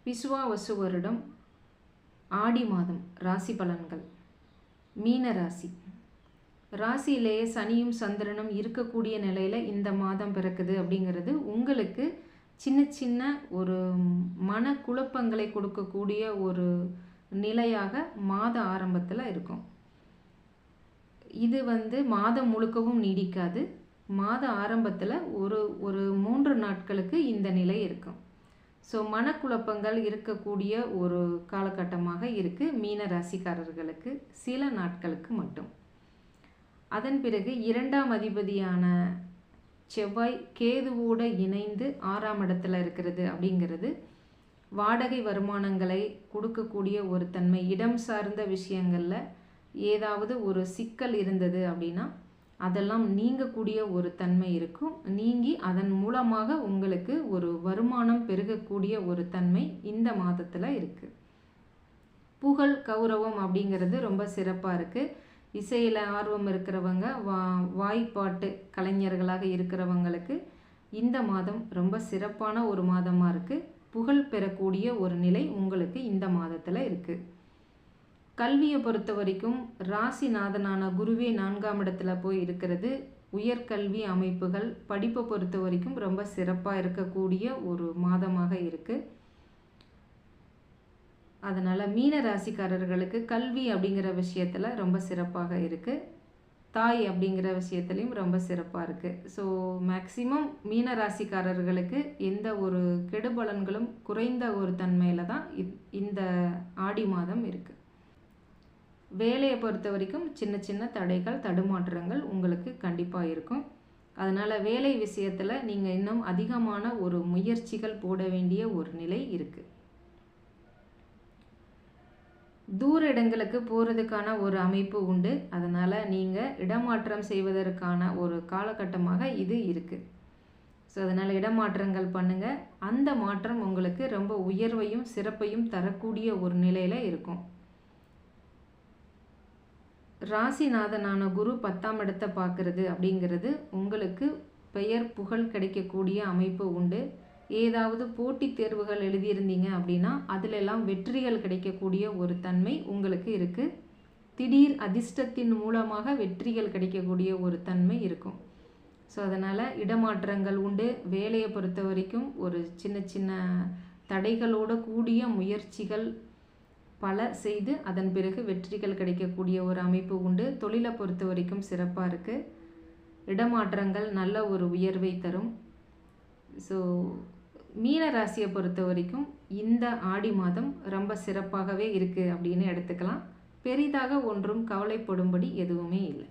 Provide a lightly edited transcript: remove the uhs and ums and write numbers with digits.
விசுவாவசு வருடம் ஆடி மாதம் ராசி பலன்கள். மீன ராசி. ராசியிலேயே சனியும் சந்திரனும் இருக்கக்கூடிய நிலையில் இந்த மாதம் பிறக்குது அப்படிங்கிறது உங்களுக்கு சின்ன சின்ன ஒரு மன குழப்பங்களை கொடுக்கக்கூடிய ஒரு நிலையாக மாத ஆரம்பத்தில் இருக்கும். இது மாதம் முழுக்கவும் நீடிக்காது. மாத ஆரம்பத்தில் ஒரு 3 நாட்களுக்கு இந்த நிலை இருக்கும். ஸோ மனக்குழப்பங்கள் இருக்கக்கூடிய ஒரு காலகட்டமாக இருக்குது மீன ராசிக்காரர்களுக்கு, சில நாட்களுக்கு மட்டும். அதன் பிறகு 2ஆம் அதிபதியான செவ்வாய் கேதுவோடு இணைந்து 6ஆம் இடத்துல இருக்கிறது அப்படிங்கிறது வாடகை வருமானங்களை கொடுக்கக்கூடிய ஒரு தன்மை. இடம் சார்ந்த விஷயங்களில் ஏதாவது ஒரு சிக்கல் இருந்தது அப்படின்னா அதெல்லாம் நீங்கக்கூடிய ஒரு தன்மை இருக்கும். நீங்கி அதன் மூலமாக உங்களுக்கு ஒரு வருமானம் பெருகக்கூடிய ஒரு தன்மை இந்த மாதத்தில் இருக்குது. புகழ் கௌரவம் அப்படிங்கிறது ரொம்ப சிறப்பாக இருக்குது. இசையில் ஆர்வம் இருக்கிறவங்க, வாய்ப்பாட்டு கலைஞர்களாக இருக்கிறவங்களுக்கு இந்த மாதம் ரொம்ப சிறப்பான ஒரு மாதமாக இருக்குது. புகழ் பெறக்கூடிய ஒரு நிலை உங்களுக்கு இந்த மாதத்தில் இருக்குது. கல்வியை பொறுத்த வரைக்கும் ராசிநாதனான குருவே 4ஆம் இடத்துல போய் இருக்கிறது. உயர்கல்வி அமைப்புகள் படிப்பை பொறுத்த வரைக்கும் ரொம்ப சிறப்பாக இருக்கக்கூடிய ஒரு மாதமாக இருக்குது. அதனால் மீன ராசிக்காரர்களுக்கு கல்வி அப்படிங்கிற விஷயத்தில் ரொம்ப சிறப்பாக இருக்குது. தாய் அப்படிங்கிற விஷயத்துலையும் ரொம்ப சிறப்பாக இருக்குது. ஸோ மேக்சிமம் மீன ராசிக்காரர்களுக்கு எந்த ஒரு கெடுபலன்களும் குறைந்த ஒரு தன்மையில் தான் இந்த ஆடி மாதம் இருக்குது. வேலையை பொறுத்த வரைக்கும் சின்ன சின்ன தடைகள் தடுமாற்றங்கள் உங்களுக்கு கண்டிப்பாக இருக்கும். அதனால் வேலை விஷயத்தில் நீங்கள் இன்னும் அதிகமான ஒரு முயற்சிகள் போட வேண்டிய ஒரு நிலை இருக்குது. தூர இடங்களுக்கு போகிறதுக்கான ஒரு அமைப்பு உண்டு. அதனால் நீங்கள் இடமாற்றம் செய்வதற்கான ஒரு காலகட்டமாக இது இருக்குது. ஸோ அதனால் இடமாற்றங்கள் பண்ணுங்கள். அந்த மாற்றம் உங்களுக்கு ரொம்ப உயர்வையும் சிறப்பையும் தரக்கூடிய ஒரு நிலையில் இருக்கும். ராசிநாதனான குரு 10ஆம் இடத்தை பார்க்குறது அப்படிங்கிறது உங்களுக்கு பெயர் புகழ் கிடைக்கக்கூடிய அமைப்பு உண்டு. ஏதாவது போட்டித் தேர்வுகள் எழுதியிருந்தீங்க அப்படின்னா அதிலெல்லாம் வெற்றிகள் கிடைக்கக்கூடிய ஒரு தன்மை உங்களுக்கு இருக்குது. திடீர் அதிர்ஷ்டத்தின் மூலமாக வெற்றிகள் கிடைக்கக்கூடிய ஒரு தன்மை இருக்கும். ஸோ அதனால் இடமாற்றங்கள் உண்டு. வேலையை பொறுத்த வரைக்கும் ஒரு சின்ன சின்ன தடைகளோடு கூடிய முயற்சிகள் பல செய்து அதன் பிறகு வெற்றிகள் கிடைக்கக்கூடிய ஒரு அமைப்பு உண்டு. தொழிலை பொறுத்த வரைக்கும் சிறப்பாக இருக்குது. இடமாற்றங்கள் நல்ல ஒரு உயர்வை தரும். ஸோ மீன ராசியை பொறுத்த வரைக்கும் இந்த ஆடி மாதம் ரொம்ப சிறப்பாகவே இருக்குது அப்படின்னு எடுத்துக்கலாம். பெரிதாக ஒன்றும் கவலைப்படும்படி எதுவுமே இல்லை.